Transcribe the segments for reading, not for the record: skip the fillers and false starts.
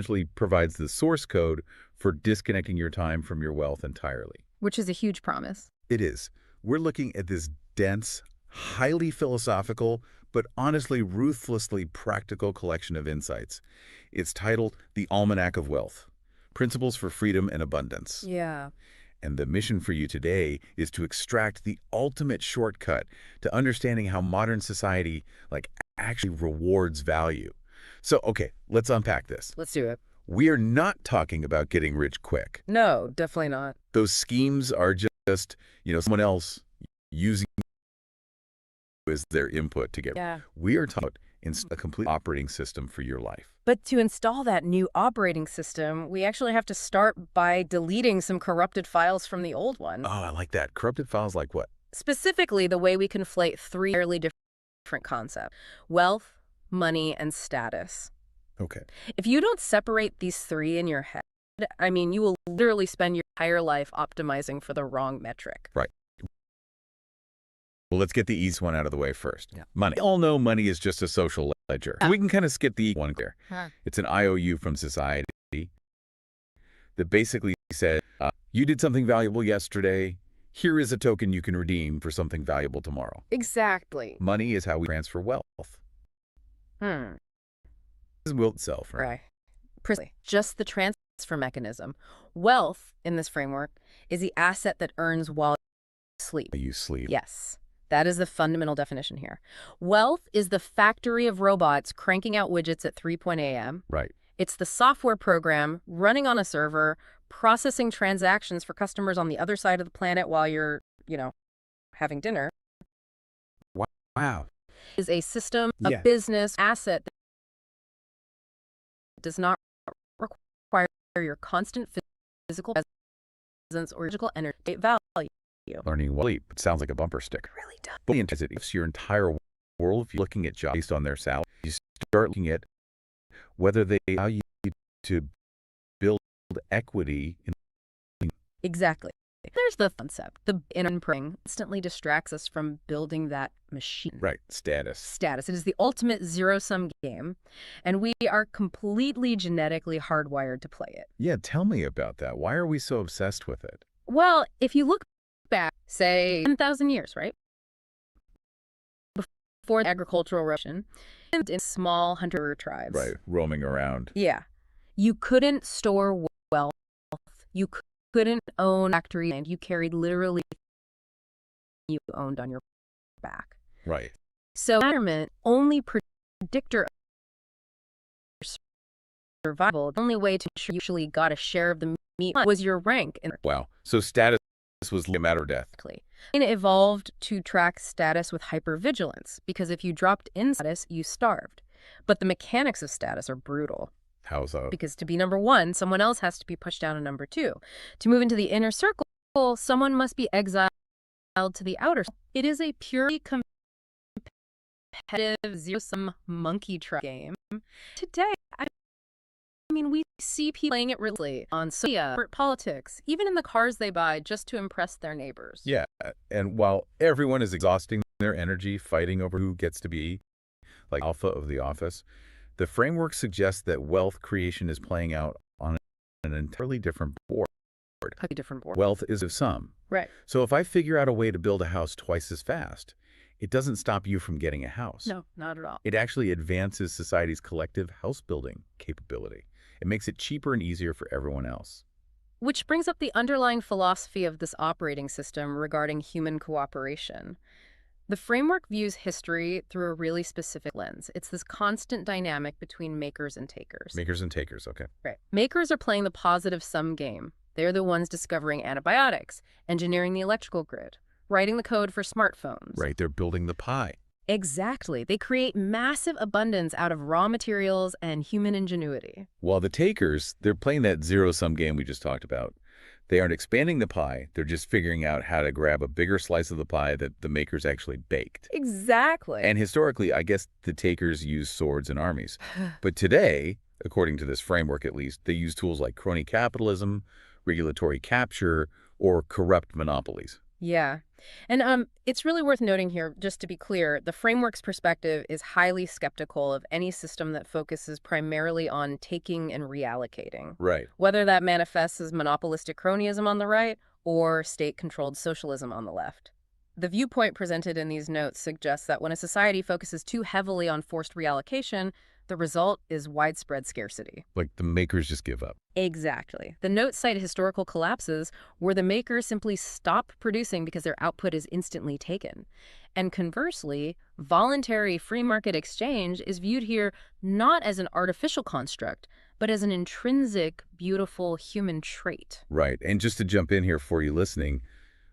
essentially provides the source code for disconnecting your time from your wealth entirely. Which is a huge promise. It is. We're looking at this dense, highly philosophical, but honestly ruthlessly practical collection of insights. It's titled The Almanac of Wealth: Principles for Freedom and Abundance. Yeah. And the mission for you today is to extract the ultimate shortcut to understanding how modern society actually rewards value. So, okay, let's unpack this. Let's do it. We are not talking about getting rich quick. No, definitely not. Those schemes are just, someone else using you as their input to get. Yeah. We are talking about a complete operating system for your life. But to install that new operating system, we actually have to start by deleting some corrupted files from the old one. Oh, I like that. Corrupted files like what? Specifically, the way we conflate three entirely different concepts: wealth, money, and status. Okay. If you don't separate these three in your head, you will literally spend your entire life optimizing for the wrong metric. Right. Well, let's get the easy one out of the way first. Yeah. Money. We all know money is just a social ledger. We can kind of skip the one there. Huh. It's an IOU from society that basically said, you did something valuable yesterday. Here is a token you can redeem for something valuable tomorrow. Exactly. Money is how we transfer wealth. Hmm. This is will itself, right? Right. Precisely. Just the transfer mechanism. Wealth, in this framework, is the asset that earns while you sleep. You sleep. Yes. That is the fundamental definition here. Wealth is the factory of robots cranking out widgets at 3 a.m. Right. It's the software program running on a server, processing transactions for customers on the other side of the planet while you're, having dinner. Wow. Is a system, Yeah. a business asset that does not require your constant physical presence or physical energy value. Learning well sleep. It sounds like a bumper sticker. It really does. But it affects your entire world. If you're looking at jobs based on their salary, you start looking at whether they allow you to build equity in. Exactly. There's the concept. The inner brain instantly distracts us from building that machine. Right. Status. Status. It is the ultimate zero-sum game, and we are completely genetically hardwired to play it. Yeah, tell me about that. Why are we so obsessed with it? Well, if you look back, say, 10,000 years, right? Before the agricultural revolution, in small hunter tribes. Right. Roaming around. Yeah. You couldn't store wealth. You couldn't own factory, and you carried literally you owned on your back. Right. So environment, only predictor of survival, the only way to ensure you actually got a share of the meat was your rank. Wow. So status was a matter of death. It evolved to track status with hypervigilance, because if you dropped in status, you starved. But the mechanics of status are brutal. How so? Because to be number one, someone else has to be pushed down to number two. To move into the inner circle, someone must be exiled to the outer circle. It is a purely competitive zero-sum monkey trap game. Today, we see people playing it really on social media, politics, even in the cars they buy just to impress their neighbors. Yeah, and while everyone is exhausting their energy fighting over who gets to be like alpha of the office, the framework suggests that wealth creation is playing out on an entirely different board. A different board. Wealth is of sum. Right. So if I figure out a way to build a house twice as fast, it doesn't stop you from getting a house. No, not at all. It actually advances society's collective house building capability. It makes it cheaper and easier for everyone else. Which brings up the underlying philosophy of this operating system regarding human cooperation. The framework views history through a really specific lens. It's this constant dynamic between makers and takers. Makers and takers, okay. Right. Makers are playing the positive sum game. They're the ones discovering antibiotics, engineering the electrical grid, writing the code for smartphones. Right, they're building the pie. Exactly. They create massive abundance out of raw materials and human ingenuity. While the takers, they're playing that zero-sum game we just talked about. They aren't expanding the pie, they're just figuring out how to grab a bigger slice of the pie that the makers actually baked. Exactly. And historically, I guess the takers used swords and armies. But today, according to this framework at least, they use tools like crony capitalism, regulatory capture, or corrupt monopolies. Yeah. And it's really worth noting here, just to be clear, the framework's perspective is highly skeptical of any system that focuses primarily on taking and reallocating, Right. whether that manifests as monopolistic cronyism on the right or state-controlled socialism on the left. The viewpoint presented in these notes suggests that when a society focuses too heavily on forced reallocation, the result is widespread scarcity. Like the makers just give up. Exactly. The notes cite historical collapses where the makers simply stop producing because their output is instantly taken. And conversely, voluntary free market exchange is viewed here not as an artificial construct, but as an intrinsic, beautiful human trait. Right. And just to jump in here for you listening,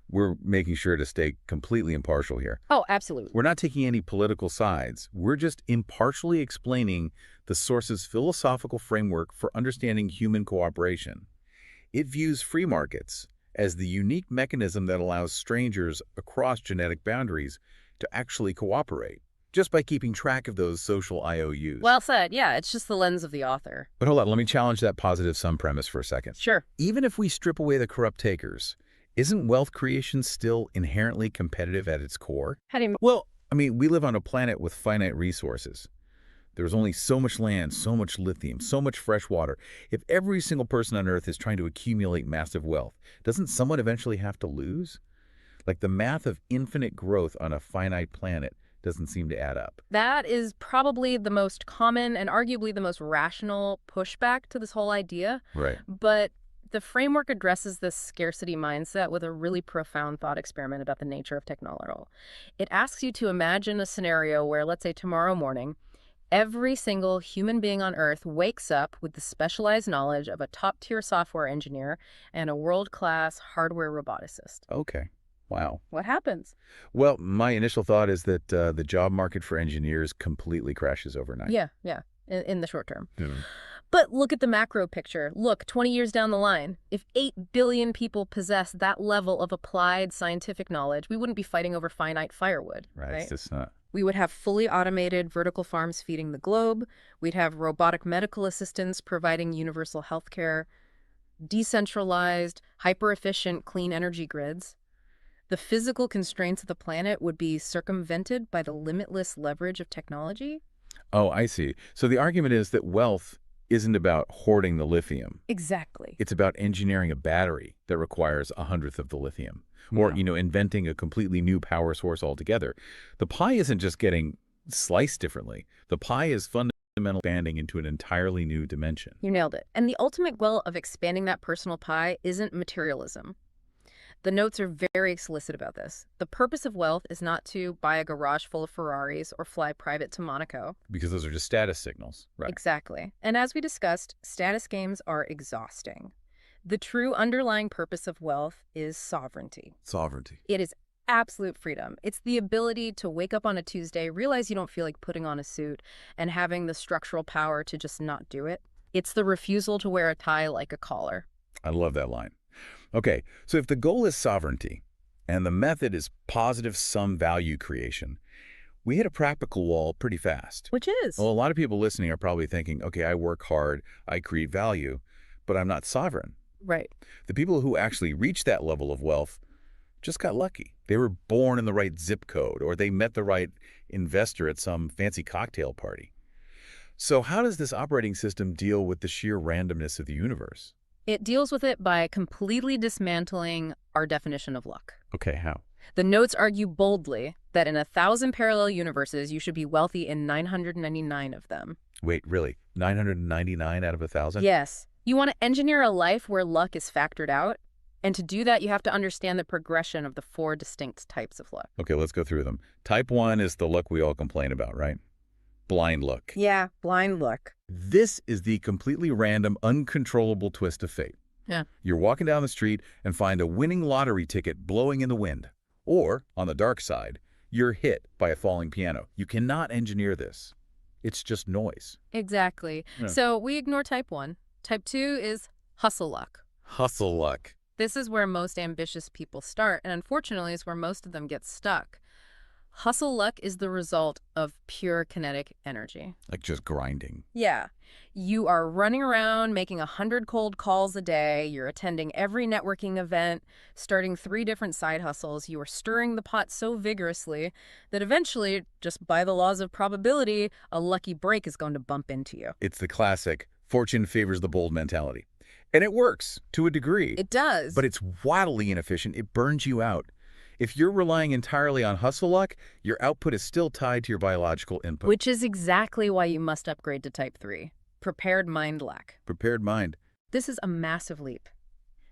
we're making sure to stay completely impartial here. Oh, absolutely. We're not taking any political sides. We're just impartially explaining the source's philosophical framework for understanding human cooperation. It views free markets as the unique mechanism that allows strangers across genetic boundaries to actually cooperate, just by keeping track of those social IOUs. Well said. Yeah, it's just the lens of the author. But hold on, let me challenge that positive sum premise for a second. Sure. Even if we strip away the corrupt takers, isn't wealth creation still inherently competitive at its core? How do you... Well, I mean, we live on a planet with finite resources. There's only so much land, so much lithium, so much fresh water. If every single person on Earth is trying to accumulate massive wealth, doesn't someone eventually have to lose? Like the math of infinite growth on a finite planet doesn't seem to add up. That is probably the most common and arguably the most rational pushback to this whole idea. Right. But the framework addresses this scarcity mindset with a really profound thought experiment about the nature of technology. It asks you to imagine a scenario where, let's say tomorrow morning, every single human being on Earth wakes up with the specialized knowledge of a top-tier software engineer and a world-class hardware roboticist. Okay. Wow. What happens? Well, my initial thought is that the job market for engineers completely crashes overnight. Yeah, in the short term. Yeah. But look at the macro picture. Look, 20 years down the line, if 8 billion people possess that level of applied scientific knowledge, we wouldn't be fighting over finite firewood, Right. right? It's just not. We would have fully automated vertical farms feeding the globe. We'd have robotic medical assistants providing universal health care, decentralized, hyper-efficient, clean energy grids. The physical constraints of the planet would be circumvented by the limitless leverage of technology. Oh, I see. So the argument is that wealth isn't about hoarding the lithium. Exactly. It's about engineering a battery that requires 1/100th of the lithium. Or, Yeah. Inventing a completely new power source altogether. The pie isn't just getting sliced differently. The pie is fundamentally expanding into an entirely new dimension. You nailed it. And the ultimate goal of expanding that personal pie isn't materialism. The notes are very explicit about this. The purpose of wealth is not to buy a garage full of Ferraris or fly private to Monaco. Because those are just status signals. Right. Exactly. And as we discussed, status games are exhausting. The true underlying purpose of wealth is sovereignty. Sovereignty. It is absolute freedom. It's the ability to wake up on a Tuesday, realize you don't feel like putting on a suit, and having the structural power to just not do it. It's the refusal to wear a tie like a collar. I love that line. Okay, so if the goal is sovereignty and the method is positive sum value creation, we hit a practical wall pretty fast. Which is? Well, a lot of people listening are probably thinking, okay, I work hard, I create value, but I'm not sovereign. Right. The people who actually reach that level of wealth just got lucky. They were born in the right zip code, or they met the right investor at some fancy cocktail party. So how does this operating system deal with the sheer randomness of the universe? It deals with it by completely dismantling our definition of luck. Okay, how? The notes argue boldly that in 1,000 parallel universes, you should be wealthy in 999 of them. Wait, really? 999 out of 1,000? Yes. You want to engineer a life where luck is factored out? And to do that, you have to understand the progression of the 4 distinct types of luck. Okay, let's go through them. Type 1 is the luck we all complain about, right? Blind luck. Yeah, blind luck. This is the completely random, uncontrollable twist of fate. Yeah. You're walking down the street and find a winning lottery ticket blowing in the wind. Or, on the dark side, you're hit by a falling piano. You cannot engineer this. It's just noise. Exactly. Yeah. So we ignore type 1. Type 2 is hustle luck. Hustle luck. This is where most ambitious people start, and unfortunately is where most of them get stuck. Hustle luck is the result of pure kinetic energy. Like just grinding. Yeah. You are running around making 100 cold calls a day. You're attending every networking event, starting 3 different side hustles. You are stirring the pot so vigorously that eventually, just by the laws of probability, a lucky break is going to bump into you. It's the classic fortune favors the bold mentality. And it works to a degree. It does. But it's wildly inefficient. It burns you out. If you're relying entirely on hustle luck, your output is still tied to your biological input. Which is exactly why you must upgrade to Type 3. Prepared mind luck. Prepared mind. This is a massive leap.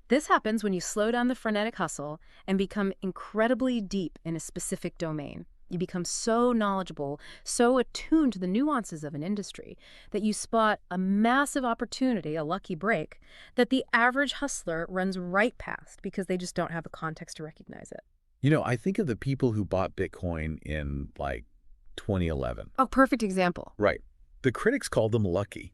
This happens when you slow down the frenetic hustle and become incredibly deep in a specific domain. You become so knowledgeable, so attuned to the nuances of an industry, that you spot a massive opportunity, a lucky break, that the average hustler runs right past because they just don't have the context to recognize it. You know, I think of the people who bought Bitcoin in, 2011. Oh, perfect example. Right. The critics called them lucky.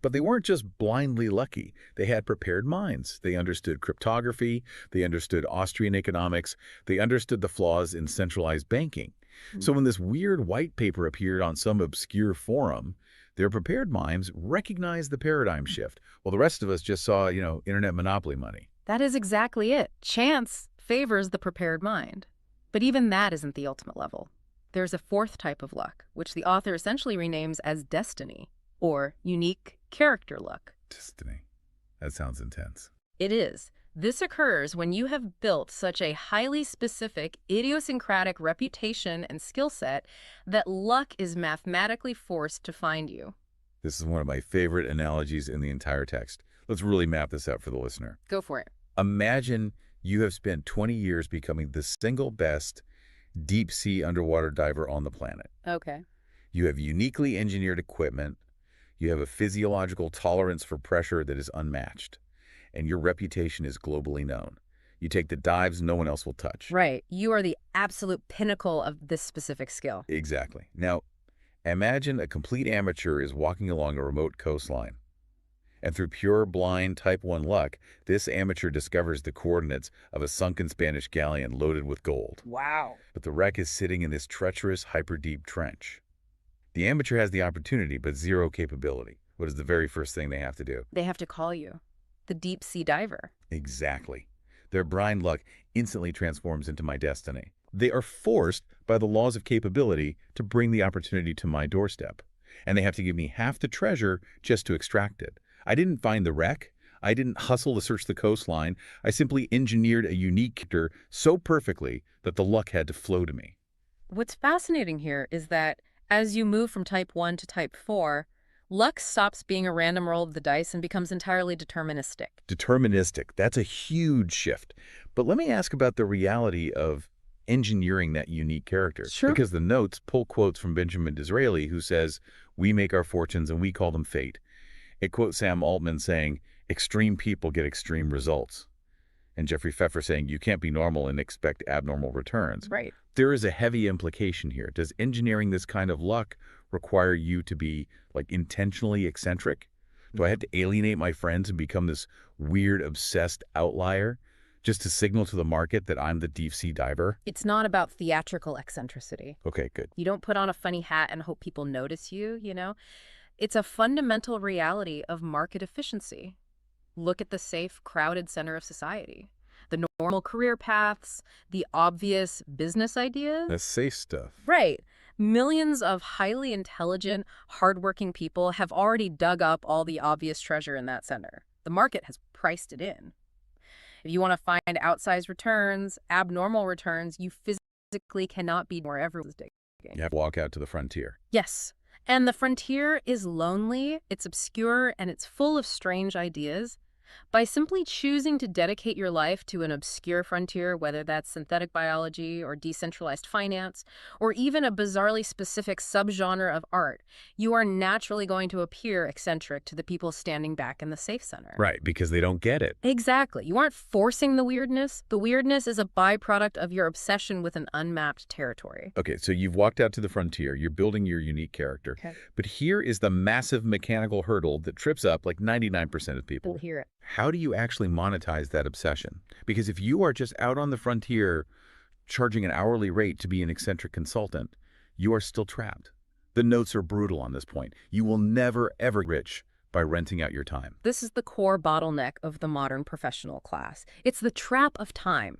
But they weren't just blindly lucky. They had prepared minds. They understood cryptography. They understood Austrian economics. They understood the flaws in centralized banking. So when this weird white paper appeared on some obscure forum, their prepared minds recognized the paradigm shift, while the rest of us just saw, internet monopoly money. That is exactly it. Chance favors the prepared mind. But even that isn't the ultimate level. There's a fourth type of luck, which the author essentially renames as destiny, or unique character luck. Destiny. That sounds intense. It is. This occurs when you have built such a highly specific, idiosyncratic reputation and skill set that luck is mathematically forced to find you. This is one of my favorite analogies in the entire text. Let's really map this out for the listener. Go for it. Imagine you have spent 20 years becoming the single best deep-sea underwater diver on the planet. Okay. You have uniquely engineered equipment. You have a physiological tolerance for pressure that is unmatched. And your reputation is globally known. You take the dives no one else will touch. Right. You are the absolute pinnacle of this specific skill. Exactly. Now, imagine a complete amateur is walking along a remote coastline. And through pure blind Type 1 luck, this amateur discovers the coordinates of a sunken Spanish galleon loaded with gold. Wow. But the wreck is sitting in this treacherous, hyper-deep trench. The amateur has the opportunity, but zero capability. What is the very first thing they have to do? They have to call you the deep sea diver. Exactly. Their blind luck instantly transforms into my destiny. They are forced by the laws of capability to bring the opportunity to my doorstep. And they have to give me half the treasure just to extract it. I didn't find the wreck. I didn't hustle to search the coastline. I simply engineered a unique character so perfectly that the luck had to flow to me. What's fascinating here is that as you move from Type 1 to Type 4, luck stops being a random roll of the dice and becomes entirely deterministic. Deterministic. That's a huge shift. But let me ask about the reality of engineering that unique character. Sure. Because the notes pull quotes from Benjamin Disraeli, who says, "We make our fortunes and we call them fate." It quotes Sam Altman saying, "Extreme people get extreme results." And Jeffrey Pfeffer saying, "You can't be normal and expect abnormal returns." Right. There is a heavy implication here. Does engineering this kind of luck require you to be, intentionally eccentric? Do I have to alienate my friends and become this weird, obsessed outlier just to signal to the market that I'm the deep-sea diver? It's not about theatrical eccentricity. Okay, good. You don't put on a funny hat and hope people notice you. It's a fundamental reality of market efficiency. Look at the safe, crowded center of society. The normal career paths, the obvious business ideas. That's safe stuff. Right. Millions of highly intelligent, hardworking people have already dug up all the obvious treasure in that center. The market has priced it in. If you want to find outsized returns, abnormal returns, you physically cannot be where everyone's digging. You have to walk out to the frontier. Yes. And the frontier is lonely, it's obscure, and it's full of strange ideas. By simply choosing to dedicate your life to an obscure frontier, whether that's synthetic biology or decentralized finance, or even a bizarrely specific subgenre of art, you are naturally going to appear eccentric to the people standing back in the safe center. Right, because they don't get it. Exactly. You aren't forcing the weirdness. The weirdness is a byproduct of your obsession with an unmapped territory. Okay, so you've walked out to the frontier. You're building your unique character. Okay. But here is the massive mechanical hurdle that trips up 99% of people. We'll hear it. How do you actually monetize that obsession? Because if you are just out on the frontier charging an hourly rate to be an eccentric consultant, you are still trapped. The notes are brutal on this point. You will never, ever get rich by renting out your time. This is the core bottleneck of the modern professional class. It's the trap of time.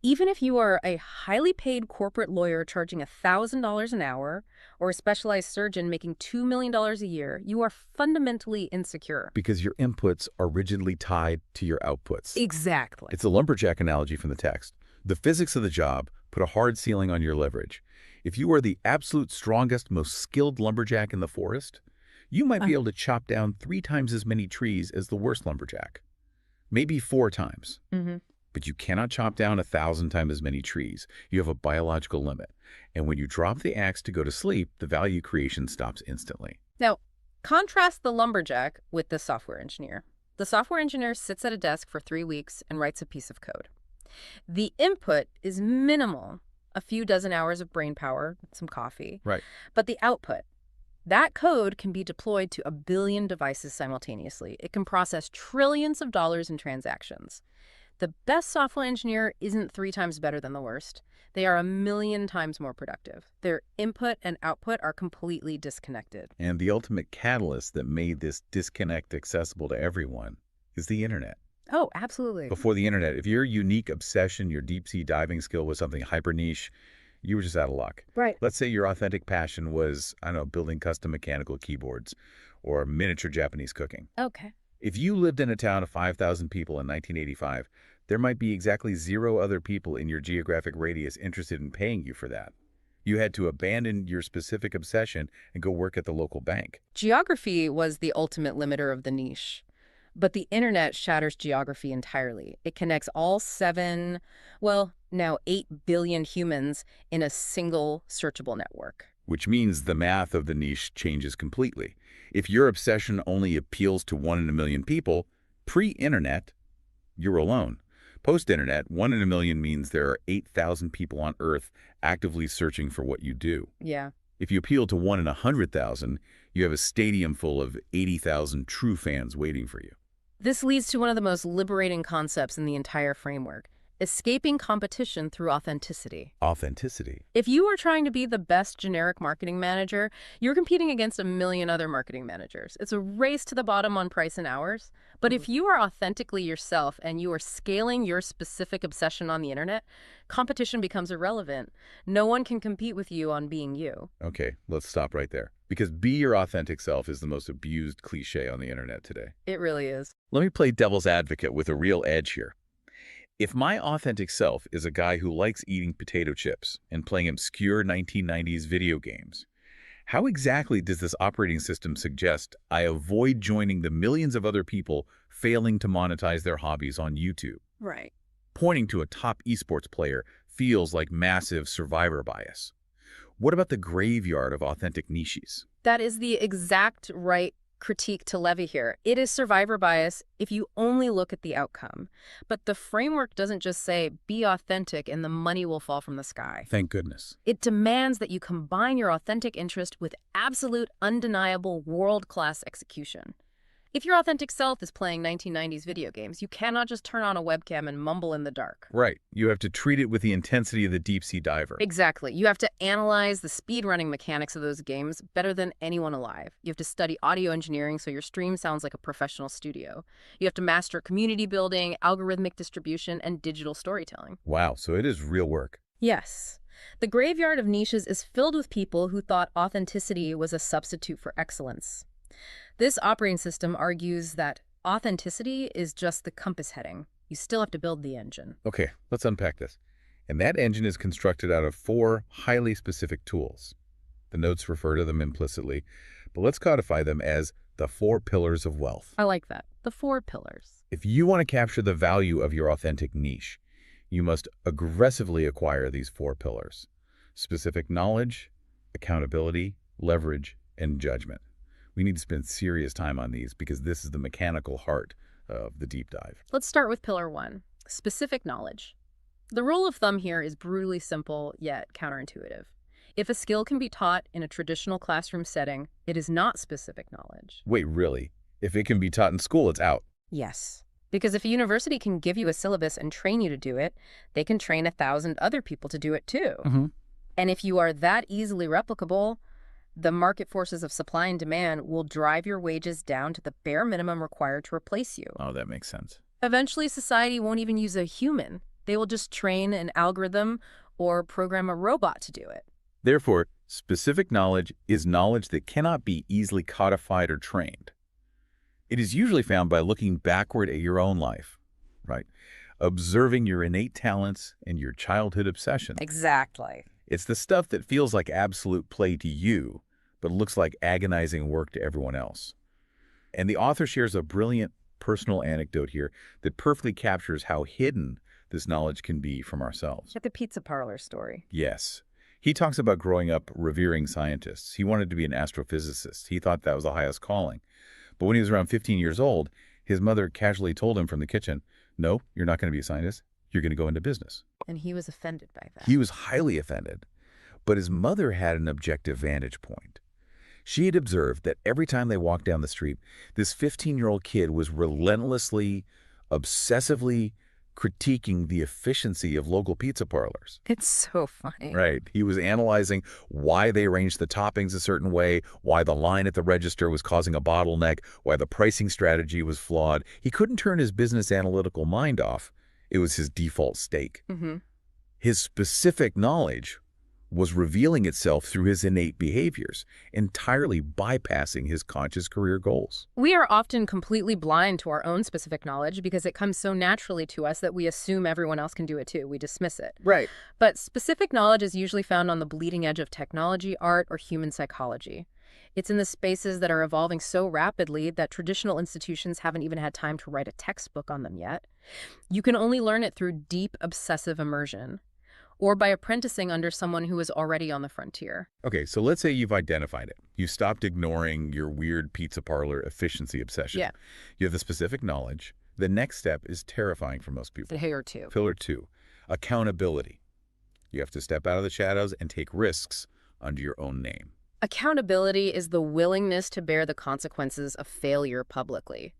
Even if you are a highly paid corporate lawyer charging $1,000 an hour or a specialized surgeon making $2 million a year, you are fundamentally insecure. Because your inputs are rigidly tied to your outputs. Exactly. It's a lumberjack analogy from the text. The physics of the job put a hard ceiling on your leverage. If you are the absolute strongest, most skilled lumberjack in the forest, you might be able to chop down 3 times as many trees as the worst lumberjack. Maybe 4 times. But you cannot chop down 1,000 times as many trees. You have a biological limit. And when you drop the axe to go to sleep, the value creation stops instantly. Now, contrast the lumberjack with the software engineer. The software engineer sits at a desk for 3 weeks and writes a piece of code. The input is minimal, a few dozen hours of brain power, some coffee. Right. But the output, that code can be deployed to 1 billion devices simultaneously. It can process trillions of dollars in transactions. The best software engineer isn't 3 times better than the worst. They are 1 million times more productive. Their input and output are completely disconnected. And the ultimate catalyst that made this disconnect accessible to everyone is the internet. Oh, absolutely. Before the internet, if your unique obsession, your deep-sea diving skill was something hyper niche, you were just out of luck. Right. Let's say your authentic passion was, I don't know, building custom mechanical keyboards or miniature Japanese cooking. Okay. If you lived in a town of 5,000 people in 1985, there might be exactly 0 other people in your geographic radius interested in paying you for that. You had to abandon your specific obsession and go work at the local bank. Geography was the ultimate limiter of the niche. But the internet shatters geography entirely. It connects all 7, well, now 8 billion humans in a single searchable network. Which means the math of the niche changes completely. If your obsession only appeals to 1 in a million people, pre-internet, you're alone. Post-internet, 1 in a million means there are 8,000 people on Earth actively searching for what you do. Yeah. If you appeal to 1 in 100,000, you have a stadium full of 80,000 true fans waiting for you. This leads to one of the most liberating concepts in the entire framework: escaping competition through authenticity. Authenticity. If you are trying to be the best generic marketing manager, you're competing against 1 million other marketing managers. It's a race to the bottom on price and hours. But if you are authentically yourself and you are scaling your specific obsession on the internet, competition becomes irrelevant. No one can compete with you on being you. Okay, let's stop right there. Because be your authentic self is the most abused cliche on the internet today. It really is. Let me play devil's advocate with a real edge here. If my authentic self is a guy who likes eating potato chips and playing obscure 1990s video games, how exactly does this operating system suggest I avoid joining the millions of other people failing to monetize their hobbies on YouTube? Right. Pointing to a top esports player feels like massive survivor bias. What about the graveyard of authentic niches? That is the exact right critique to levy here. It is survivor bias if you only look at the outcome. But the framework doesn't just say, be authentic and the money will fall from the sky. Thank goodness. It demands that you combine your authentic interest with absolute, undeniable, world-class execution. If your authentic self is playing 1990s video games, you cannot just turn on a webcam and mumble in the dark. Right. You have to treat it with the intensity of the deep-sea diver. Exactly. You have to analyze the speedrunning mechanics of those games better than anyone alive. You have to study audio engineering so your stream sounds like a professional studio. You have to master community building, algorithmic distribution, and digital storytelling. Wow, so it is real work. Yes. The graveyard of niches is filled with people who thought authenticity was a substitute for excellence. This operating system argues that authenticity is just the compass heading. You still have to build the engine. Okay, let's unpack this. And that engine is constructed out of 4 highly specific tools. The notes refer to them implicitly, but let's codify them as the 4 pillars of wealth. I like that. The 4 pillars. If you want to capture the value of your authentic niche, you must aggressively acquire these 4 pillars: specific knowledge, accountability, leverage, and judgment. We need to spend serious time on these because this is the mechanical heart of the deep dive. Let's start with pillar 1, specific knowledge. The rule of thumb here is brutally simple yet counterintuitive. If a skill can be taught in a traditional classroom setting, it is not specific knowledge. Wait, really? If it can be taught in school, it's out. Yes. Because if a university can give you a syllabus and train you to do it, they can train 1,000 other people to do it too. Mm-hmm. And if you are that easily replicable, the market forces of supply and demand will drive your wages down to the bare minimum required to replace you. Oh, that makes sense. Eventually, society won't even use a human. They will just train an algorithm or program a robot to do it. Therefore, specific knowledge is knowledge that cannot be easily codified or trained. It is usually found by looking backward at your own life, right? Observing your innate talents and your childhood obsessions. Exactly. It's the stuff that feels like absolute play to you, but looks like agonizing work to everyone else. And the author shares a brilliant personal anecdote here that perfectly captures how hidden this knowledge can be from ourselves. Like the pizza parlor story. Yes. He talks about growing up revering scientists. He wanted to be an astrophysicist. He thought that was the highest calling. But when he was around 15 years old, his mother casually told him from the kitchen, "No, you're not going to be a scientist. You're going to go into business." And he was offended by that. He was highly offended. But his mother had an objective vantage point. She had observed that every time they walked down the street, this 15-year-old kid was relentlessly, obsessively critiquing the efficiency of local pizza parlors. It's so funny. Right. He was analyzing why they arranged the toppings a certain way, why the line at the register was causing a bottleneck, why the pricing strategy was flawed. He couldn't turn his business analytical mind off. It was his default state. Mm-hmm. His specific knowledge was revealing itself through his innate behaviors, entirely bypassing his conscious career goals. We are often completely blind to our own specific knowledge because it comes so naturally to us that we assume everyone else can do it too. We dismiss it. Right. But specific knowledge is usually found on the bleeding edge of technology, art, or human psychology. It's in the spaces that are evolving so rapidly that traditional institutions haven't even had time to write a textbook on them yet. You can only learn it through deep, obsessive immersion, or by apprenticing under someone who is already on the frontier. Okay, so let's say you've identified it. You stopped ignoring your weird pizza parlor efficiency obsession. Yeah. You have the specific knowledge. The next step is terrifying for most people. Pillar two. Pillar 2, accountability. You have to step out of the shadows and take risks under your own name. Accountability is the willingness to bear the consequences of failure publicly.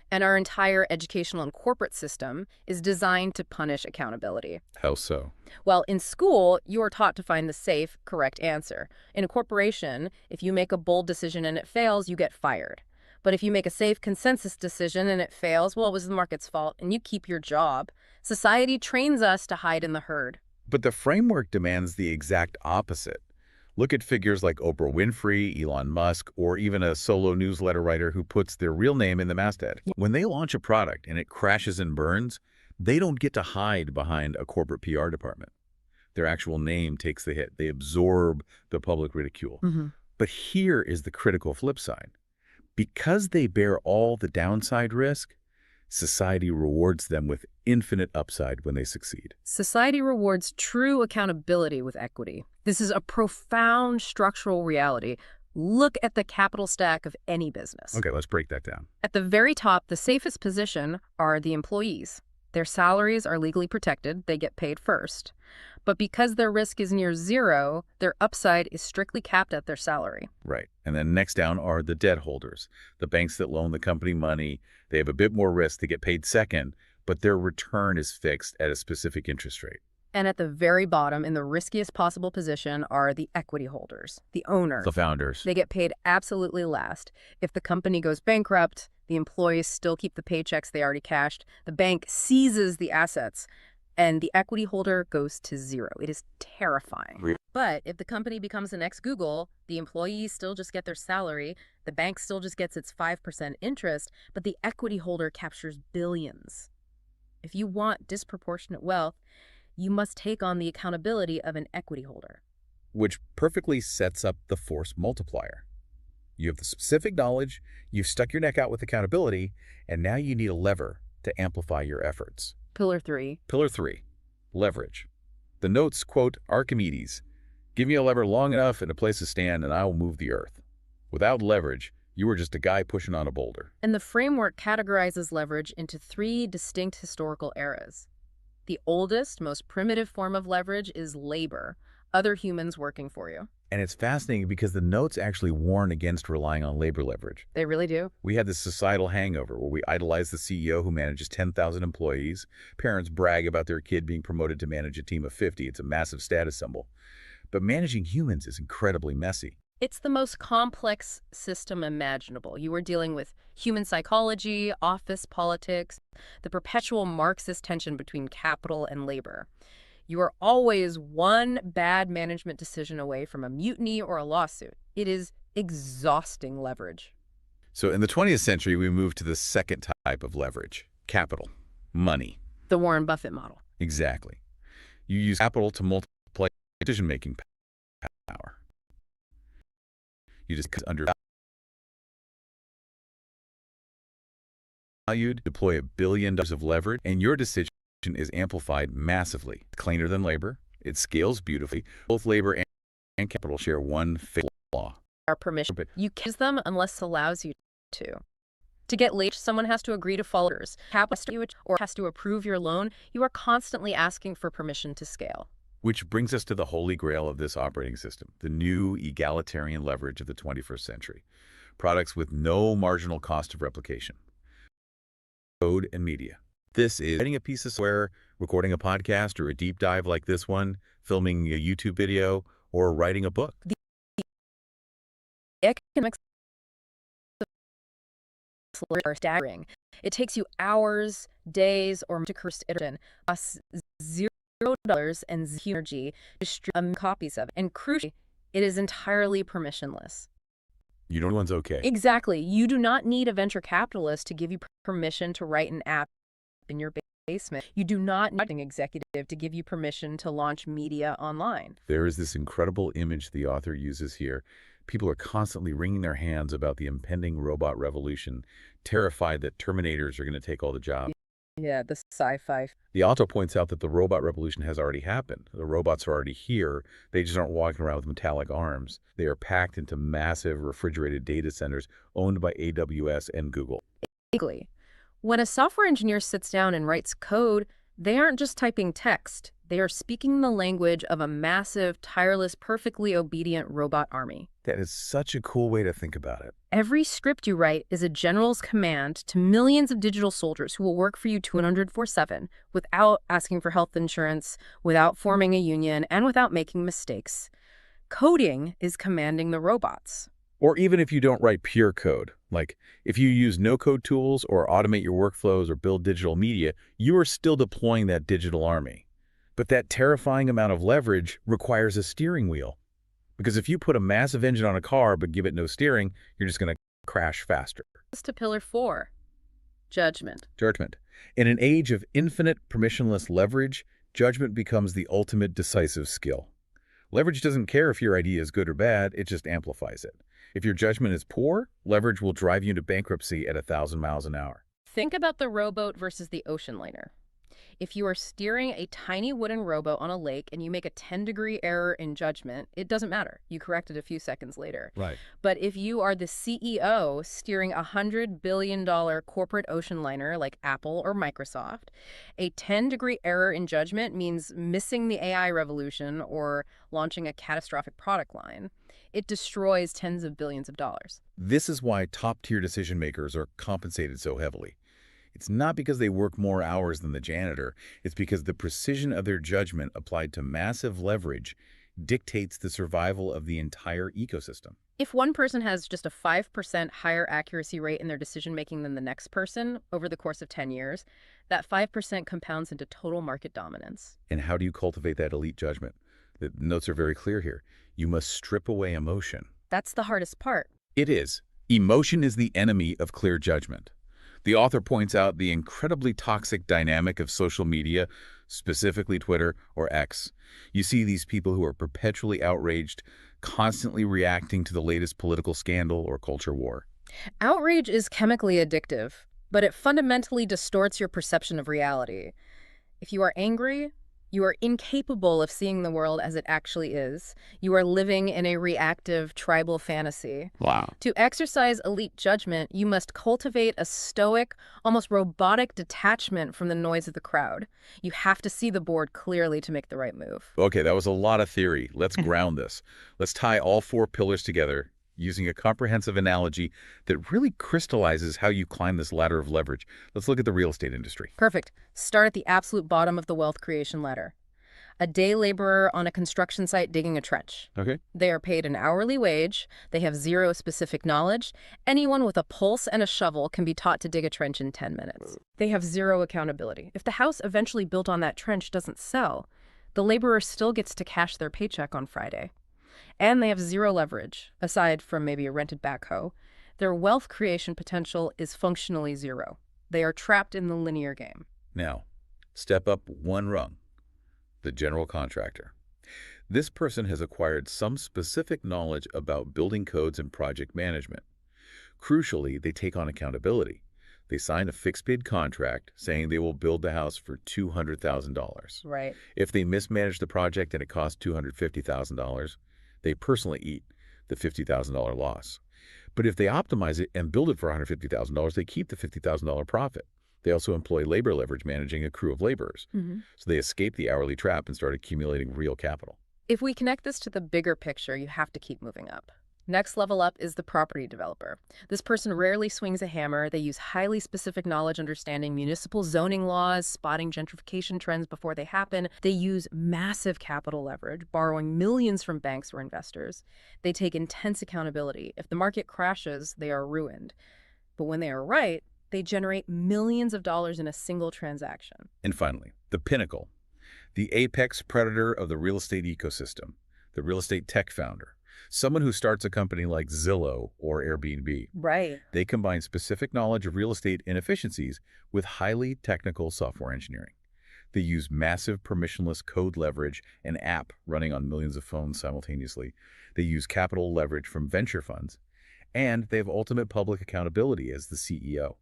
And our entire educational and corporate system is designed to punish accountability. How so? Well, in school, you are taught to find the safe, correct answer. In a corporation, if you make a bold decision and it fails, you get fired. But if you make a safe consensus decision and it fails, well, it was the market's fault, and you keep your job. Society trains us to hide in the herd. But the framework demands the exact opposite. Look at figures like Oprah Winfrey, Elon Musk, or even a solo newsletter writer who puts their real name in the masthead. When they launch a product and it crashes and burns, they don't get to hide behind a corporate PR department. Their actual name takes the hit. They absorb the public ridicule. Mm-hmm. But here is the critical flip side. Because they bear all the downside risk, society rewards them with infinite upside when they succeed. Society rewards true accountability with equity. This is a profound structural reality. Look at the capital stack of any business. Okay, let's break that down. At the very top, the safest position are the employees. Their salaries are legally protected. They get paid first. But because their risk is near zero, their upside is strictly capped at their salary. Right. And then next down are the debt holders, the banks that loan the company money. They have a bit more risk to get paid second, but their return is fixed at a specific interest rate. And at the very bottom, in the riskiest possible position, are the equity holders, the owners. The founders. They get paid absolutely last. If the company goes bankrupt, the employees still keep the paychecks they already cashed. The bank seizes the assets, and the equity holder goes to zero. It is terrifying. But if the company becomes the next Google, the employees still just get their salary, the bank still just gets its 5% interest, but the equity holder captures billions. If you want disproportionate wealth, you must take on the accountability of an equity holder. Which perfectly sets up the force multiplier. You have the specific knowledge, you've stuck your neck out with accountability, and now you need a lever to amplify your efforts. Pillar 3. Pillar 3, leverage. The notes quote Archimedes, "Give me a lever long enough and a place to stand, and I will move the earth." Without leverage, you are just a guy pushing on a boulder. And the framework categorizes leverage into 3 distinct historical eras. The oldest, most primitive form of leverage is labor, other humans working for you. And it's fascinating because the notes actually warn against relying on labor leverage. They really do. We had this societal hangover where we idolize the CEO who manages 10,000 employees. Parents brag about their kid being promoted to manage a team of 50. It's a massive status symbol. But managing humans is incredibly messy. It's the most complex system imaginable. You are dealing with human psychology, office politics, the perpetual Marxist tension between capital and labor. You are always one bad management decision away from a mutiny or a lawsuit. It is exhausting leverage. So in the 20th century, we moved to the second type of leverage, capital, money. The Warren Buffett model. Exactly. You use capital to multiply decision-making power. You just undervalued, deploy $1 billion of leverage, and your decision is amplified massively. It's cleaner than labor. It scales beautifully. Both labor and capital share one fatal flaw. Our permission. You can't use them unless it allows you to. To get late, someone has to agree to follow orders. Capital or has to approve your loan. You are constantly asking for permission to scale. Which brings us to the holy grail of this operating system, the new egalitarian leverage of the 21st century. Products with no marginal cost of replication. Code and media. This is writing a piece of software, recording a podcast or a deep dive like this one, filming a YouTube video, or writing a book. The economics are staggering. It takes you hours, days, or to curse iteration, costs $0 and energy to distribute copies of it. And crucially, it is entirely permissionless. You know one's okay. Exactly. You do not need a venture capitalist to give you permission to write an app in your basement. You do not need an executive to give you permission to launch media online. There is this incredible image the author uses here. People are constantly wringing their hands about the impending robot revolution, terrified that Terminators are going to take all the jobs. Yeah, the sci-fi. The author points out that the robot revolution has already happened. The robots are already here. They just aren't walking around with metallic arms. They are packed into massive refrigerated data centers owned by AWS and Google. Exactly. When a software engineer sits down and writes code, they aren't just typing text. They are speaking the language of a massive, tireless, perfectly obedient robot army. That is such a cool way to think about it. Every script you write is a general's command to millions of digital soldiers who will work for you 24/7 without asking for health insurance, without forming a union, and without making mistakes. Coding is commanding the robots. Or even if you don't write pure code, like if you use no-code tools or automate your workflows or build digital media, you are still deploying that digital army. But that terrifying amount of leverage requires a steering wheel. Because if you put a massive engine on a car but give it no steering, you're just going to crash faster. To pillar 4, judgment. Judgment. In an age of infinite permissionless leverage, judgment becomes the ultimate decisive skill. Leverage doesn't care if your idea is good or bad, it just amplifies it. If your judgment is poor, leverage will drive you into bankruptcy at 1,000 miles an hour. Think about the rowboat versus the ocean liner. If you are steering a tiny wooden rowboat on a lake and you make a 10-degree error in judgment, it doesn't matter. You correct it a few seconds later. Right. But if you are the CEO steering a $100 billion corporate ocean liner like Apple or Microsoft, a 10-degree error in judgment means missing the AI revolution or launching a catastrophic product line. It destroys tens of billions of dollars. This is why top-tier decision makers are compensated so heavily. It's not because they work more hours than the janitor. It's because the precision of their judgment applied to massive leverage dictates the survival of the entire ecosystem. If one person has just a 5% higher accuracy rate in their decision-making than the next person over the course of 10 years, that 5% compounds into total market dominance. And how do you cultivate that elite judgment? The notes are very clear here. You must strip away emotion. That's the hardest part. It is. Emotion is the enemy of clear judgment. The author points out the incredibly toxic dynamic of social media, specifically Twitter or X. You see these people who are perpetually outraged, constantly reacting to the latest political scandal or culture war. Outrage is chemically addictive, but it fundamentally distorts your perception of reality. If you are angry, You are incapable of seeing the world as it actually is. You are living in a reactive tribal fantasy. Wow. To exercise elite judgment, you must cultivate a stoic, almost robotic detachment from the noise of the crowd. You have to see the board clearly to make the right move. Okay, that was a lot of theory. Let's ground this. Let's tie all four pillars together using a comprehensive analogy that really crystallizes how you climb this ladder of leverage. Let's look at the real estate industry. Perfect. Start at the absolute bottom of the wealth creation ladder. A day laborer on a construction site digging a trench. Okay. They are paid an hourly wage. They have zero specific knowledge. Anyone with a pulse and a shovel can be taught to dig a trench in 10 minutes. They have zero accountability. If the house eventually built on that trench doesn't sell, the laborer still gets to cash their paycheck on Friday. And they have zero leverage, aside from maybe a rented backhoe. Their wealth creation potential is functionally zero. They are trapped in the linear game. Now, step up one rung. The general contractor. This person has acquired some specific knowledge about building codes and project management. Crucially, they take on accountability. They sign a fixed bid contract saying they will build the house for $200,000. Right. If they mismanage the project and it costs $250,000, they personally eat the $50,000 loss. But if they optimize it and build it for $150,000, they keep the $50,000 profit. They also employ labor leverage managing a crew of laborers. So they escape the hourly trap and start accumulating real capital. If we connect this to the bigger picture, you have to keep moving up. Next level up is the property developer. This person rarely swings a hammer. They use highly specific knowledge understanding municipal zoning laws, spotting gentrification trends before they happen. They use massive capital leverage, borrowing millions from banks or investors. They take intense accountability. If the market crashes, they are ruined. But when they are right, they generate millions of dollars in a single transaction. And finally, the pinnacle, the apex predator of the real estate ecosystem, the real estate tech founder, someone who starts a company like Zillow or Airbnb. Right. They combine specific knowledge of real estate inefficiencies with highly technical software engineering. They use massive permissionless code leverage, an app running on millions of phones simultaneously. They use capital leverage from venture funds, and they have ultimate public accountability as the CEO.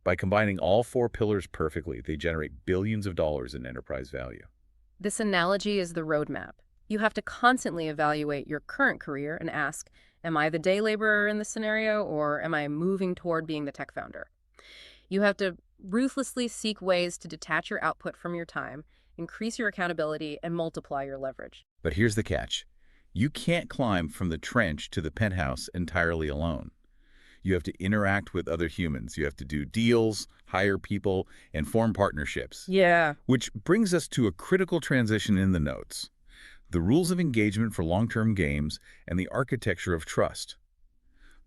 By combining all four pillars perfectly, they generate billions of dollars in enterprise value. This analogy is the roadmap. You have to constantly evaluate your current career and ask, am I the day laborer in this scenario, or am I moving toward being the tech founder? You have to ruthlessly seek ways to detach your output from your time, increase your accountability, and multiply your leverage. But here's the catch. You can't climb from the trench to the penthouse entirely alone. You have to interact with other humans. You have to do deals, hire people, and form partnerships. Yeah. Which brings us to a critical transition in the notes. The rules of engagement for long-term games and the architecture of trust.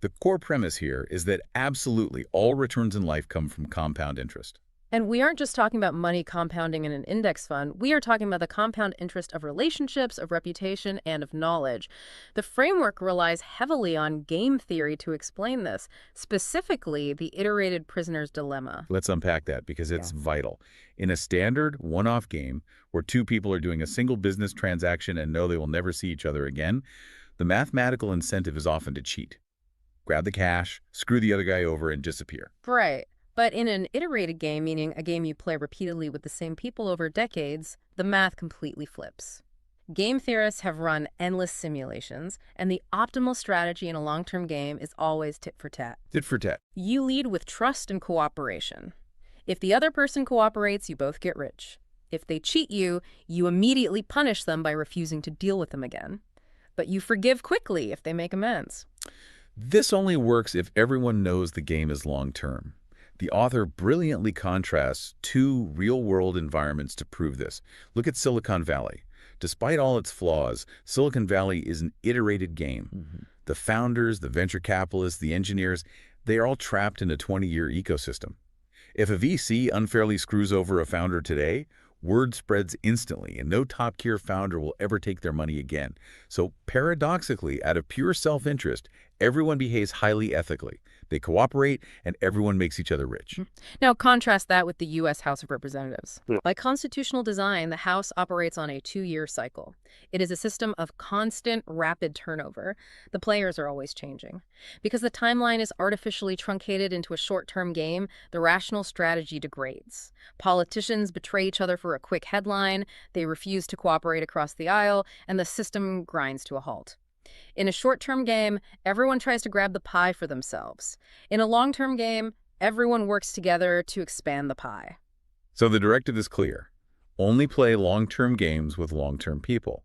The core premise here is that absolutely all returns in life come from compound interest. And we aren't just talking about money compounding in an index fund. We are talking about the compound interest of relationships, of reputation, and of knowledge. The framework relies heavily on game theory to explain this, specifically the iterated prisoner's dilemma. Let's unpack that because it's vital. In a standard one-off game where two people are doing a single business transaction and know they will never see each other again, the mathematical incentive is often to cheat. Grab the cash, screw the other guy over, and disappear. Right. But in an iterated game, meaning a game you play repeatedly with the same people over decades, the math completely flips. Game theorists have run endless simulations, and the optimal strategy in a long-term game is always tit for tat. Tit for tat. You lead with trust and cooperation. If the other person cooperates, you both get rich. If they cheat you, you immediately punish them by refusing to deal with them again. But you forgive quickly if they make amends. This only works if everyone knows the game is long-term. The author brilliantly contrasts two real-world environments to prove this. Look at Silicon Valley. Despite all its flaws, Silicon Valley is an iterated game. The founders, the venture capitalists, the engineers, they are all trapped in a 20-year ecosystem. If a VC unfairly screws over a founder today, word spreads instantly, and no top-tier founder will ever take their money again. So paradoxically, out of pure self-interest, Everyone behaves highly ethically. They cooperate, and everyone makes each other rich. Now, contrast that with the U.S. House of Representatives. By constitutional design, the House operates on a 2-year cycle. It is a system of constant, rapid turnover. The players are always changing. Because the timeline is artificially truncated into a short-term game, the rational strategy degrades. Politicians betray each other for a quick headline, they refuse to cooperate across the aisle, and the system grinds to a halt. In a short-term game, everyone tries to grab the pie for themselves. In a long-term game, everyone works together to expand the pie. So the directive is clear. Only play long-term games with long-term people.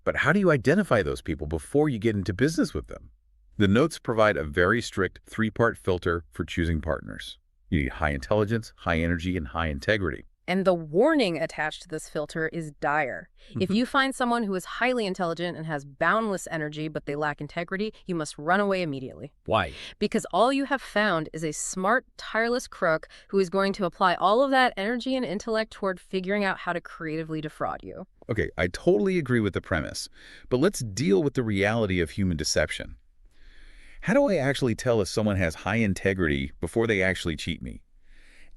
But how do you identify those people before you get into business with them? The notes provide a very strict 3-part filter for choosing partners. You need high intelligence, high energy, and high integrity. And the warning attached to this filter is dire. If you find someone who is highly intelligent and has boundless energy, but they lack integrity, you must run away immediately. Why? Because all you have found is a smart, tireless crook who is going to apply all of that energy and intellect toward figuring out how to creatively defraud you. Okay, I totally agree with the premise, but let's deal with the reality of human deception. How do I actually tell if someone has high integrity before they actually cheat me?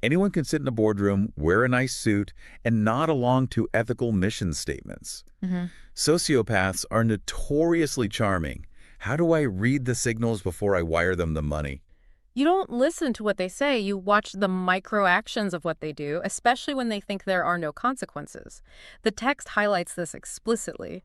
Anyone can sit in a boardroom, wear a nice suit, and nod along to ethical mission statements. Sociopaths are notoriously charming. How do I read the signals before I wire them the money? You don't listen to what they say, you watch the micro actions of what they do, especially when they think there are no consequences. The text highlights this explicitly.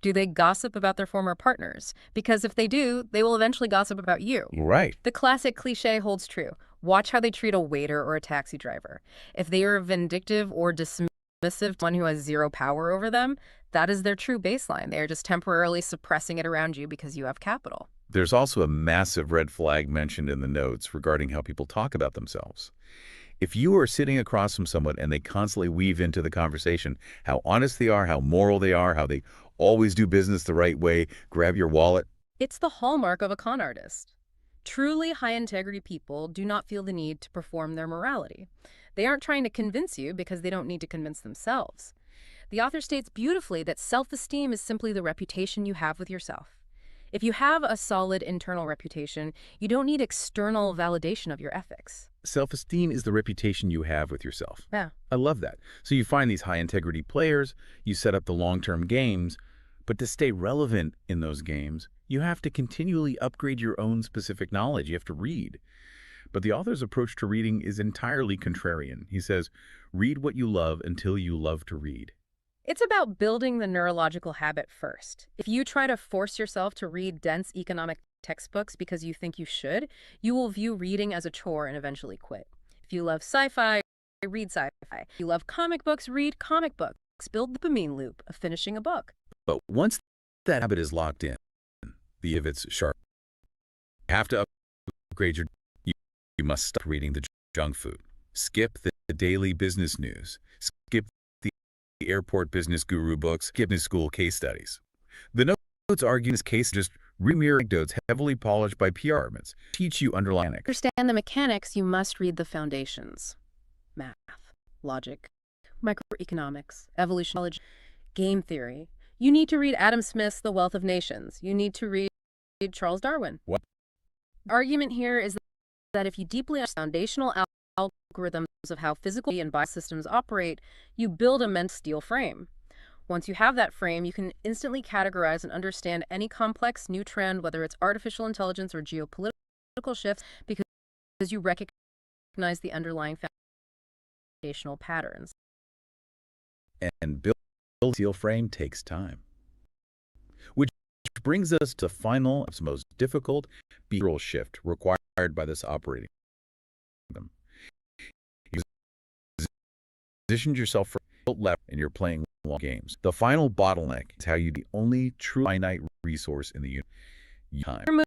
Do they gossip about their former partners? Because if they do, they will eventually gossip about you. Right. The classic cliche holds true. Watch how they treat a waiter or a taxi driver. If they are vindictive or dismissive to one who has zero power over them, that is their true baseline. They are just temporarily suppressing it around you because you have capital. There's also a massive red flag mentioned in the notes regarding how people talk about themselves. If you are sitting across from someone and they constantly weave into the conversation how honest they are, how moral they are, how they always do business the right way, grab your wallet. It's the hallmark of a con artist. Truly high-integrity people do not feel the need to perform their morality. They aren't trying to convince you because they don't need to convince themselves. The author states beautifully that self-esteem is simply the reputation you have with yourself. If you have a solid internal reputation, you don't need external validation of your ethics. Self-esteem is the reputation you have with yourself. Yeah. I love that. So you find these high-integrity players, you set up the long-term games, but to stay relevant in those games, you have to continually upgrade your own specific knowledge. You have to read. But the author's approach to reading is entirely contrarian. He says, read what you love until you love to read. It's about building the neurological habit first. If you try to force yourself to read dense economic textbooks because you think you should, you will view reading as a chore and eventually quit. If you love sci-fi, read sci-fi. If you love comic books, read comic books. Build the dopamine loop of finishing a book. But once that habit is locked in, the if it's sharp, you have to upgrade you must stop reading the junk food. Skip the daily business news. Skip the airport business guru books. Skip business school case studies. The notes argue in this case just mere anecdotes heavily polished by PR departments teach you underlying mechanics. To understand the mechanics, you must read the foundations. Math, logic, microeconomics, evolution, game theory. You need to read Adam Smith's The Wealth of Nations. You need to read Charles Darwin. What? The argument here is that if you deeply understand foundational algorithms of how physical and biosystems operate, you build a mental steel frame. Once you have that frame, you can instantly categorize and understand any complex new trend, whether it's artificial intelligence or geopolitical shifts, because you recognize the underlying foundational patterns. And build a steel frame takes time. Which brings us to the final, most difficult behavioral shift required by this operating system. You positioned yourself for built left and you're playing long games. The final bottleneck is how you the only true finite resource in the universe. Time. We're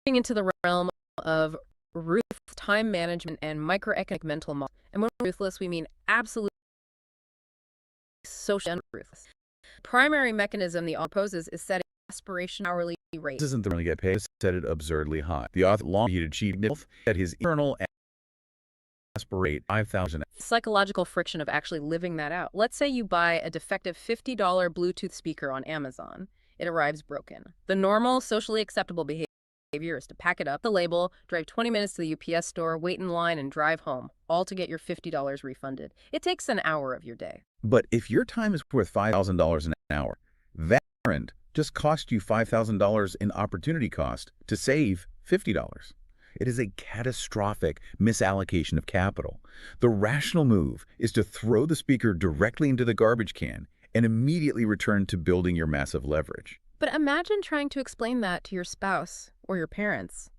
moving into the realm of ruthless time management and microeconomic mental model. And when ruthless, we mean absolute social ruthless. Primary mechanism the author proposes is setting aspiration hourly rate. This isn't the money get paid, set it absurdly high. The author long he achieved at his internal aspirate 5,000. Psychological friction of actually living that out. Let's say you buy a defective $50 Bluetooth speaker on Amazon. it arrives broken. The normal, socially acceptable behavior is to pack it up, the label, drive 20 minutes to the UPS store, wait in line, and drive home, all to get your $50 refunded. It takes an hour of your day. But if your time is worth $5,000 an hour, that errand just cost you $5,000 in opportunity cost to save $50. It is a catastrophic misallocation of capital. The rational move is to throw the speaker directly into the garbage can and immediately return to building your massive leverage. But imagine trying to explain that to your spouse or your parents.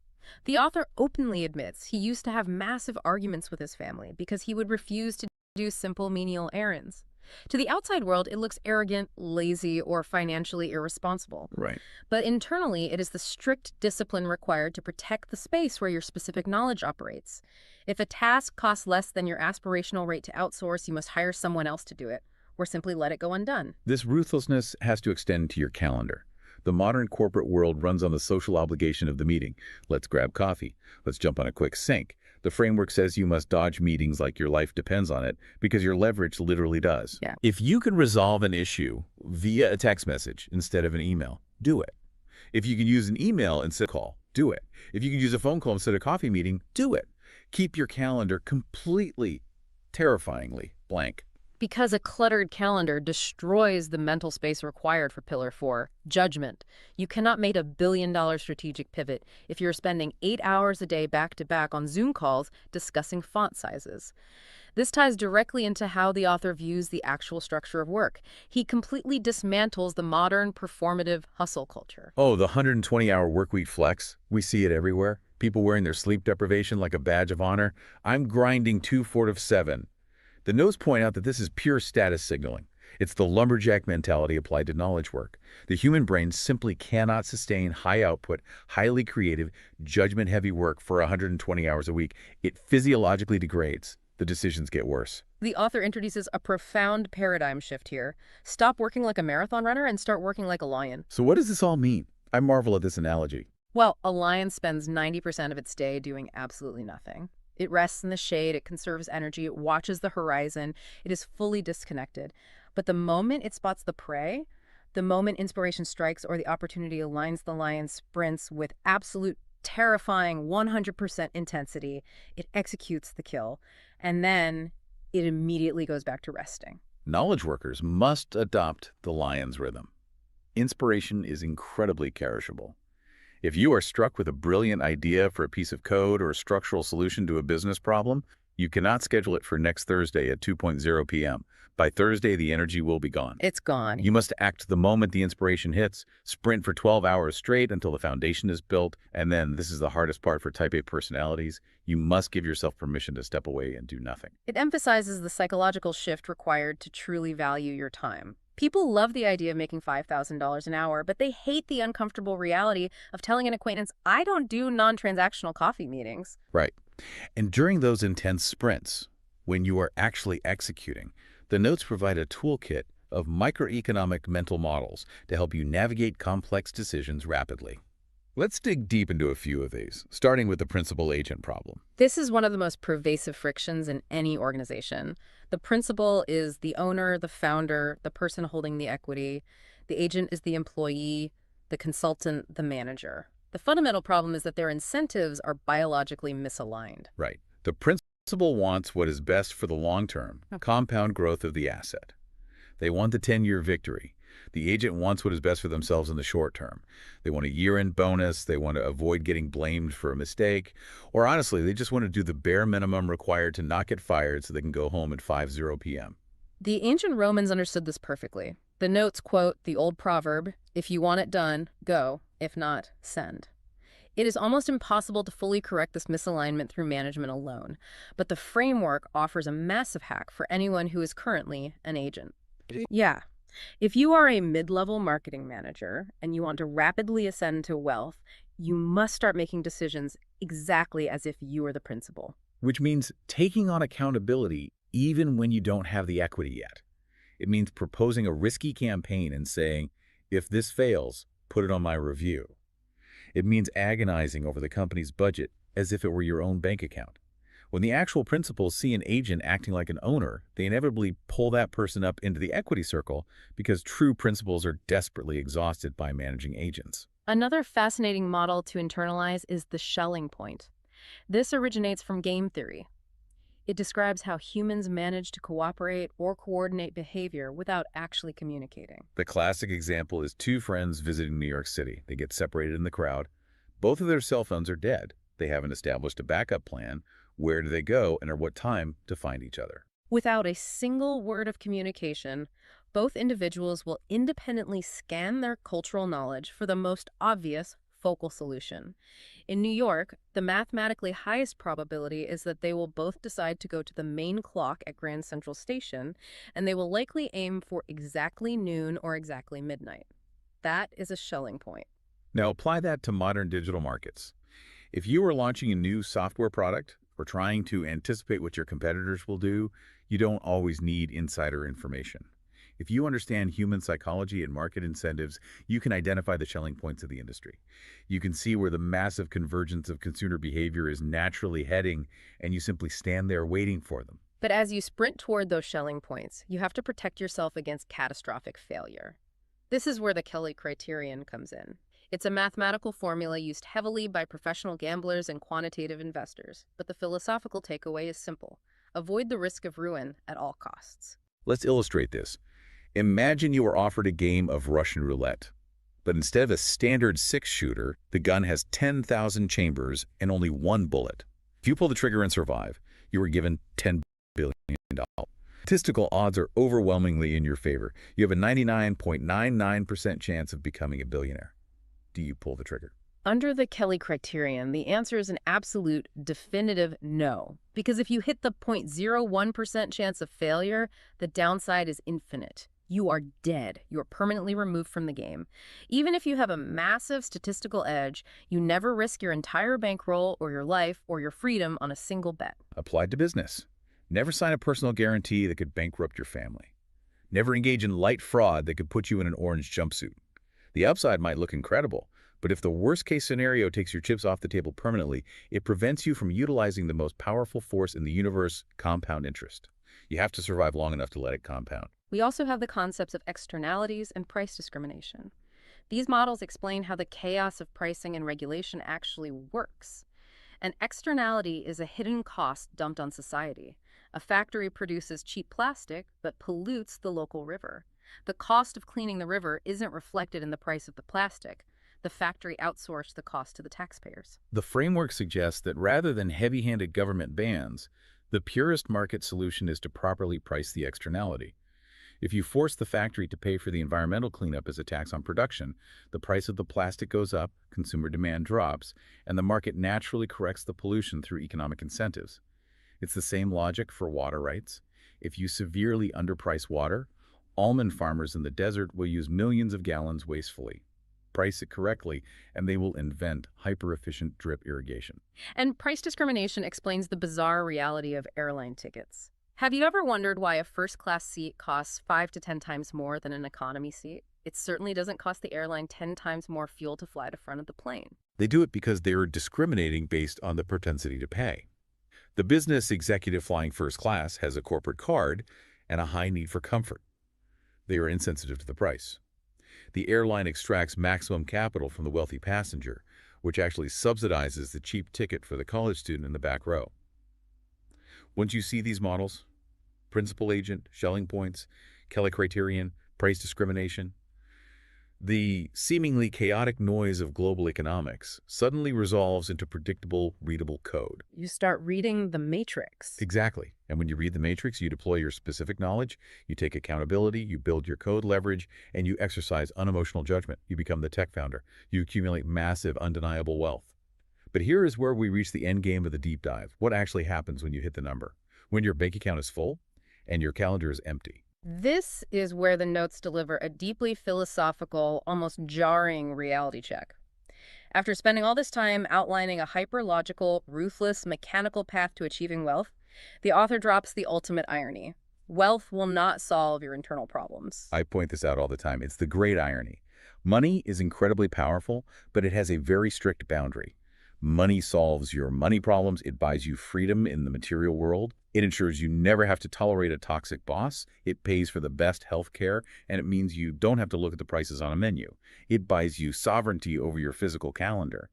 The author openly admits he used to have massive arguments with his family because he would refuse to do simple menial errands. To the outside world, it looks arrogant, lazy, or financially irresponsible. Right. But internally, it is the strict discipline required to protect the space where your specific knowledge operates. If a task costs less than your aspirational rate to outsource, you must hire someone else to do it, or simply let it go undone. This ruthlessness has to extend to your calendar. The modern corporate world runs on the social obligation of the meeting. Let's grab coffee. Let's jump on a quick sync. The framework says you must dodge meetings like your life depends on it because your leverage literally does. Yeah. If you can resolve an issue via a text message instead of an email, do it. If you can use an email instead of a call, do it. If you can use a phone call instead of a coffee meeting, do it. Keep your calendar completely, terrifyingly blank. Because a cluttered calendar destroys the mental space required for Pillar 4, judgment. You cannot make a billion-dollar strategic pivot if you're spending 8 hours a day back-to-back on Zoom calls discussing font sizes. This ties directly into how the author views the actual structure of work. He completely dismantles the modern performative hustle culture. Oh, the 120-hour workweek flex. We see it everywhere. People wearing their sleep deprivation like a badge of honor. I'm grinding 2 4 of 7. The notes point out that this is pure status signaling. It's the lumberjack mentality applied to knowledge work. The human brain simply cannot sustain high-output, highly creative, judgment-heavy work for 120 hours a week. It physiologically degrades. The decisions get worse. The author introduces a profound paradigm shift here. Stop working like a marathon runner and start working like a lion. So what does this all mean? I marvel at this analogy. Well, a lion spends 90% of its day doing absolutely nothing. It rests in the shade, it conserves energy, it watches the horizon, it is fully disconnected. But the moment it spots the prey, the moment inspiration strikes or the opportunity aligns, the lion sprints with absolute terrifying 100% intensity. It executes the kill, and then it immediately goes back to resting. Knowledge workers must adopt the lion's rhythm. Inspiration is incredibly perishable. If you are struck with a brilliant idea for a piece of code or a structural solution to a business problem, you cannot schedule it for next Thursday at 2:00 p.m. By Thursday, the energy will be gone. It's gone. You must act the moment the inspiration hits, sprint for 12 hours straight until the foundation is built, and then, this is the hardest part for Type A personalities, you must give yourself permission to step away and do nothing. It emphasizes the psychological shift required to truly value your time. People love the idea of making $5,000 an hour, but they hate the uncomfortable reality of telling an acquaintance, I don't do non-transactional coffee meetings. Right. And during those intense sprints, when you are actually executing, the notes provide a toolkit of microeconomic mental models to help you navigate complex decisions rapidly. Let's dig deep into a few of these, starting with the principal-agent problem. This is one of the most pervasive frictions in any organization. The principal is the owner, the founder, the person holding the equity. The agent is the employee, the consultant, the manager. The fundamental problem is that their incentives are biologically misaligned. Right. The principal wants what is best for the long-term, compound growth of the asset. They want the 10-year victory. The agent wants what is best for themselves in the short term. They want a year-end bonus, they want to avoid getting blamed for a mistake, or honestly, they just want to do the bare minimum required to not get fired so they can go home at 5:00 p.m. The ancient Romans understood this perfectly. The notes quote the old proverb, if you want it done, go. If not, send. It is almost impossible to fully correct this misalignment through management alone, but the framework offers a massive hack for anyone who is currently an agent. Yeah. If you are a mid-level marketing manager and you want to rapidly ascend to wealth, you must start making decisions exactly as if you are the principal. Which means taking on accountability even when you don't have the equity yet. It means proposing a risky campaign and saying, if this fails, put it on my review. It means agonizing over the company's budget as if it were your own bank account. When the actual principals see an agent acting like an owner, they inevitably pull that person up into the equity circle because true principals are desperately exhausted by managing agents. Another fascinating model to internalize is the Schelling point. This originates from game theory. It describes how humans manage to cooperate or coordinate behavior without actually communicating. The classic example is two friends visiting New York City. They get separated in the crowd. Both of their cell phones are dead. They haven't established a backup plan. Where do they go and at what time to find each other? Without a single word of communication, both individuals will independently scan their cultural knowledge for the most obvious focal solution. In New York, the mathematically highest probability is that they will both decide to go to the main clock at Grand Central Station, and they will likely aim for exactly noon or exactly midnight. That is a Schelling point. Now apply that to modern digital markets. If you are launching a new software product or trying to anticipate what your competitors will do, you don't always need insider information. If you understand human psychology and market incentives, you can identify the Schelling points of the industry. You can see where the massive convergence of consumer behavior is naturally heading, and you simply stand there waiting for them. But as you sprint toward those Schelling points, you have to protect yourself against catastrophic failure. This is where the Kelly criterion comes in. It's a mathematical formula used heavily by professional gamblers and quantitative investors, but the philosophical takeaway is simple. Avoid the risk of ruin at all costs. Let's illustrate this. Imagine you are offered a game of Russian roulette, but instead of a standard six-shooter, the gun has 10,000 chambers and only one bullet. If you pull the trigger and survive, you are given $10 billion. Statistical odds are overwhelmingly in your favor. You have a 99.99% chance of becoming a billionaire. Do you pull the trigger? Under the Kelly criterion, the answer is an absolute, definitive no. Because if you hit the 0.01% chance of failure, the downside is infinite. You are dead. You are permanently removed from the game. Even if you have a massive statistical edge, you never risk your entire bankroll or your life or your freedom on a single bet. Applied to business. Never sign a personal guarantee that could bankrupt your family. Never engage in light fraud that could put you in an orange jumpsuit. The upside might look incredible, but if the worst-case scenario takes your chips off the table permanently, it prevents you from utilizing the most powerful force in the universe, compound interest. You have to survive long enough to let it compound. We also have the concepts of externalities and price discrimination. These models explain how the chaos of pricing and regulation actually works. An externality is a hidden cost dumped on society. A factory produces cheap plastic, but pollutes the local river. The cost of cleaning the river isn't reflected in the price of the plastic. The factory outsourced the cost to the taxpayers. The framework suggests that rather than heavy-handed government bans, the purest market solution is to properly price the externality. If you force the factory to pay for the environmental cleanup as a tax on production, the price of the plastic goes up, consumer demand drops, and the market naturally corrects the pollution through economic incentives. It's the same logic for water rights. If you severely underprice water, almond farmers in the desert will use millions of gallons wastefully. Price it correctly, and they will invent hyper-efficient drip irrigation. And price discrimination explains the bizarre reality of airline tickets. Have you ever wondered why a first-class seat costs 5 to 10 times more than an economy seat? It certainly doesn't cost the airline 10 times more fuel to fly to front of the plane. They do it because they are discriminating based on the propensity to pay. The business executive flying first class has a corporate card and a high need for comfort. They are insensitive to the price. The airline extracts maximum capital from the wealthy passenger, which actually subsidizes the cheap ticket for the college student in the back row. Once you see these models, principal agent, Schelling points, Kelly criterion, price discrimination, the seemingly chaotic noise of global economics suddenly resolves into predictable, readable code. You start reading the matrix. Exactly. And when you read the matrix, you deploy your specific knowledge, you take accountability, you build your code leverage, and you exercise unemotional judgment. You become the tech founder. You accumulate massive, undeniable wealth. But here is where we reach the end game of the deep dive. What actually happens when you hit the number? When your bank account is full and your calendar is empty. This is where the notes deliver a deeply philosophical, almost jarring reality check. After spending all this time outlining a hyper-logical, ruthless, mechanical path to achieving wealth, the author drops the ultimate irony. Wealth will not solve your internal problems. I point this out all the time. It's the great irony. Money is incredibly powerful, but it has a very strict boundary. Money solves your money problems. It buys you freedom in the material world. It ensures you never have to tolerate a toxic boss. It pays for the best health care, and it means you don't have to look at the prices on a menu. It buys you sovereignty over your physical calendar,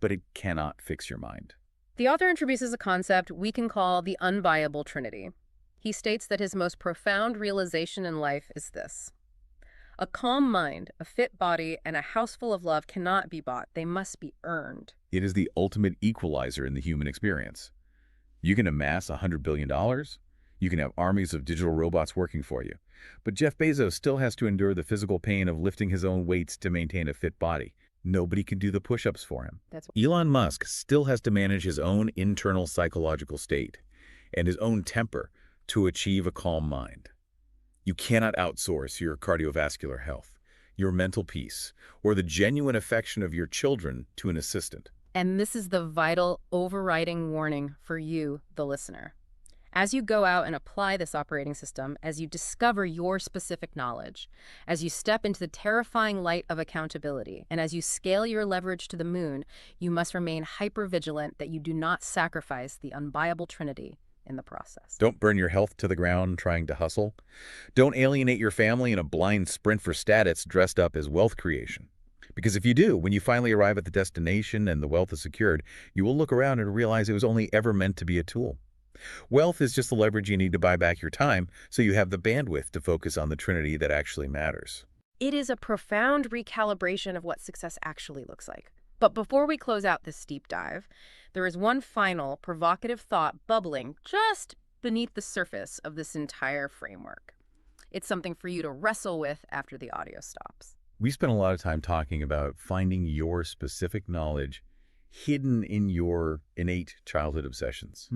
but it cannot fix your mind. The author introduces a concept we can call the unbuyable trinity. He states that his most profound realization in life is this: a calm mind, a fit body, and a house full of love cannot be bought. They must be earned. It is the ultimate equalizer in the human experience. You can amass $100 billion. You can have armies of digital robots working for you. But Jeff Bezos still has to endure the physical pain of lifting his own weights to maintain a fit body. Nobody can do the push-ups for him. Elon Musk still has to manage his own internal psychological state and his own temper to achieve a calm mind. You cannot outsource your cardiovascular health, your mental peace, or the genuine affection of your children to an assistant. And this is the vital, overriding warning for you, the listener. As you go out and apply this operating system, as you discover your specific knowledge, as you step into the terrifying light of accountability, and as you scale your leverage to the moon, you must remain hyper-vigilant that you do not sacrifice the unbuyable trinity in the process. Don't burn your health to the ground trying to hustle. Don't alienate your family in a blind sprint for status dressed up as wealth creation. Because if you do, when you finally arrive at the destination and the wealth is secured, you will look around and realize it was only ever meant to be a tool. Wealth is just the leverage you need to buy back your time so you have the bandwidth to focus on the trinity that actually matters. It is a profound recalibration of what success actually looks like. But before we close out this deep dive, there is one final provocative thought bubbling just beneath the surface of this entire framework. It's something for you to wrestle with after the audio stops. We spent a lot of time talking about finding your specific knowledge hidden in your innate childhood obsessions.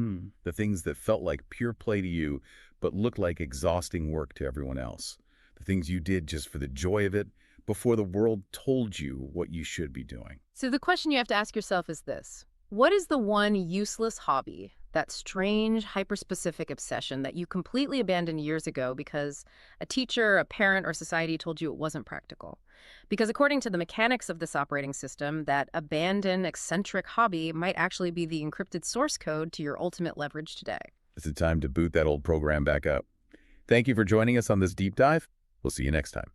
The things that felt like pure play to you, but looked like exhausting work to everyone else. The things you did just for the joy of it, before the world told you what you should be doing. So the question you have to ask yourself is this: what is the one useless hobby, that strange, hyper-specific obsession that you completely abandoned years ago because a teacher, a parent, or society told you it wasn't practical? Because according to the mechanics of this operating system, that abandoned, eccentric hobby might actually be the encrypted source code to your ultimate leverage today. It's the time to boot that old program back up. Thank you for joining us on this deep dive. We'll see you next time.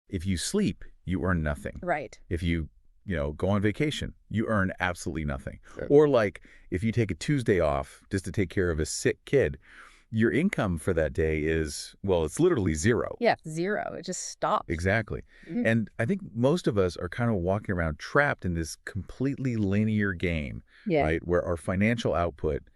If you sleep, you earn nothing. Right. If you go on vacation, you earn absolutely nothing. Sure. Or like if you take a Tuesday off just to take care of a sick kid, your income for that day is, well, it's literally zero. Yeah, zero. It just stops. Exactly. Mhm. And I think most of us are kind of walking around trapped in this completely linear game, Yeah. right? Where our financial output